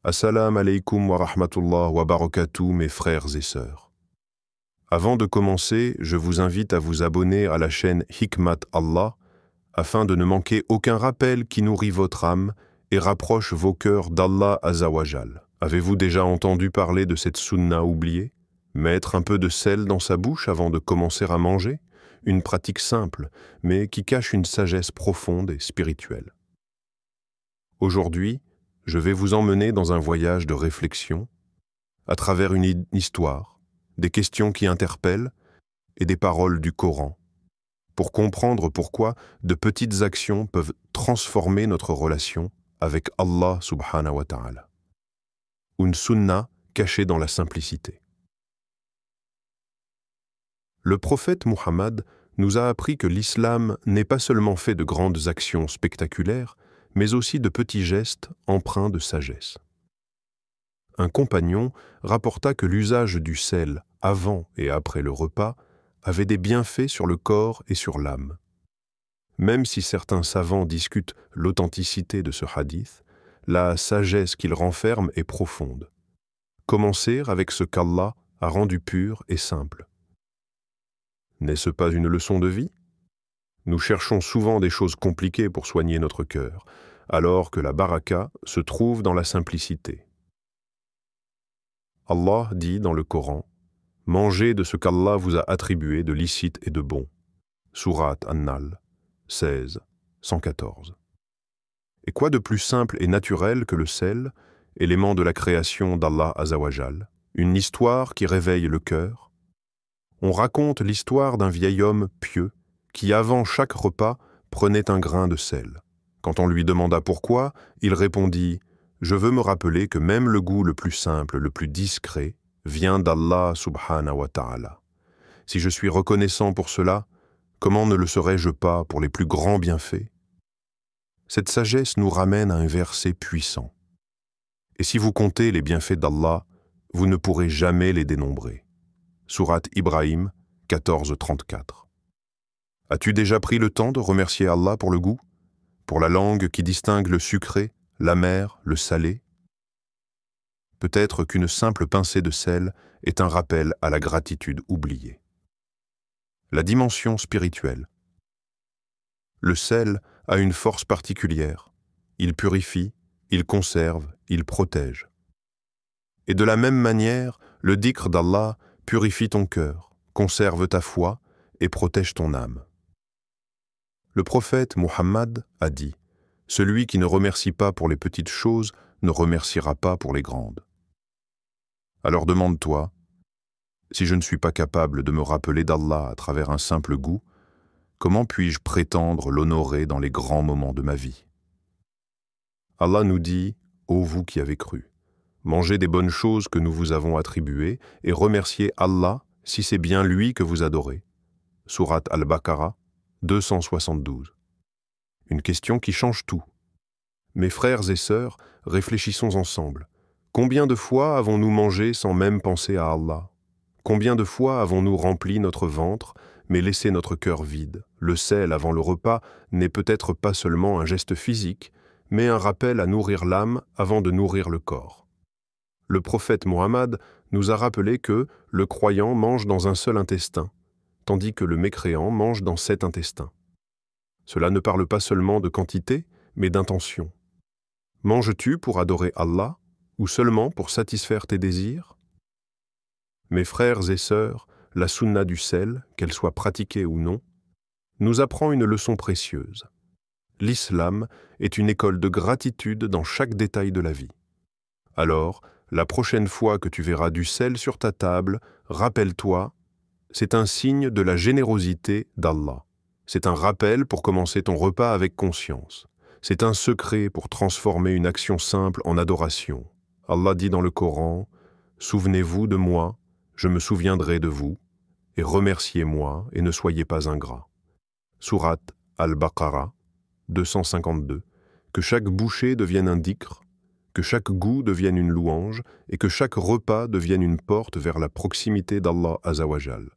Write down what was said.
Assalamu alaikum wa rahmatullah wa barakatuh, mes frères et sœurs. Avant de commencer, je vous invite à vous abonner à la chaîne Hikmat Allah afin de ne manquer aucun rappel qui nourrit votre âme et rapproche vos cœurs d'Allah Azawajal. Avez-vous déjà entendu parler de cette sunna oubliée? Mettre un peu de sel dans sa bouche avant de commencer à manger? Une pratique simple, mais qui cache une sagesse profonde et spirituelle. Aujourd'hui, je vais vous emmener dans un voyage de réflexion, à travers une histoire, des questions qui interpellent et des paroles du Coran, pour comprendre pourquoi de petites actions peuvent transformer notre relation avec Allah subhanahu wa ta'ala. Une sunna cachée dans la simplicité. Le prophète Muhammad nous a appris que l'islam n'est pas seulement fait de grandes actions spectaculaires, mais aussi de petits gestes empreints de sagesse. Un compagnon rapporta que l'usage du sel avant et après le repas avait des bienfaits sur le corps et sur l'âme. Même si certains savants discutent l'authenticité de ce hadith, la sagesse qu'il renferme est profonde. Commencer avec ce qu'Allah a rendu pur et simple. N'est-ce pas une leçon de vie? Nous cherchons souvent des choses compliquées pour soigner notre cœur, alors que la baraka se trouve dans la simplicité. Allah dit dans le Coran, « Mangez de ce qu'Allah vous a attribué de licite et de bon. » Sourate An-Nahl, 16, 114. Et quoi de plus simple et naturel que le sel, élément de la création d'Allah Azawajal, une histoire qui réveille le cœur? On raconte l'histoire d'un vieil homme pieux qui, avant chaque repas, prenait un grain de sel. Quand on lui demanda pourquoi, il répondit « Je veux me rappeler que même le goût le plus simple, le plus discret, vient d'Allah subhanahu wa ta'ala. Si je suis reconnaissant pour cela, comment ne le serais-je pas pour les plus grands bienfaits ?» Cette sagesse nous ramène à un verset puissant. « Et si vous comptez les bienfaits d'Allah, vous ne pourrez jamais les dénombrer. » Sourate Ibrahim, 14-34. As-tu déjà pris le temps de remercier Allah pour le goût? Pour la langue qui distingue le sucré, l'amer, le salé? Peut-être qu'une simple pincée de sel est un rappel à la gratitude oubliée. La dimension spirituelle. Le sel a une force particulière. Il purifie, il conserve, il protège. Et de la même manière, le dhikr d'Allah purifie ton cœur, conserve ta foi et protège ton âme. Le prophète Muhammad a dit « Celui qui ne remercie pas pour les petites choses ne remerciera pas pour les grandes. » Alors demande-toi, si je ne suis pas capable de me rappeler d'Allah à travers un simple goût, comment puis-je prétendre l'honorer dans les grands moments de ma vie? Allah nous dit « Ô vous qui avez cru, mangez des bonnes choses que nous vous avons attribuées et remerciez Allah si c'est bien lui que vous adorez. » Sourate Al-Baqarah, 272. Une question qui change tout. Mes frères et sœurs, réfléchissons ensemble. Combien de fois avons-nous mangé sans même penser à Allah? Combien de fois avons-nous rempli notre ventre, mais laissé notre cœur vide? Le sel avant le repas n'est peut-être pas seulement un geste physique, mais un rappel à nourrir l'âme avant de nourrir le corps. Le prophète Muhammad nous a rappelé que le croyant mange dans un seul intestin, tandis que le mécréant mange dans 7 intestins. Cela ne parle pas seulement de quantité, mais d'intention. Manges-tu pour adorer Allah ou seulement pour satisfaire tes désirs? Mes frères et sœurs, la sunna du sel, qu'elle soit pratiquée ou non, nous apprend une leçon précieuse. L'islam est une école de gratitude dans chaque détail de la vie. Alors, la prochaine fois que tu verras du sel sur ta table, rappelle-toi, c'est un signe de la générosité d'Allah. C'est un rappel pour commencer ton repas avec conscience. C'est un secret pour transformer une action simple en adoration. Allah dit dans le Coran, « Souvenez-vous de moi, je me souviendrai de vous, et remerciez-moi et ne soyez pas ingrats. » Sourate Al-Baqarah, 252. Que chaque bouchée devienne un dhikr, que chaque goût devienne une louange et que chaque repas devienne une porte vers la proximité d'Allah Azawajal.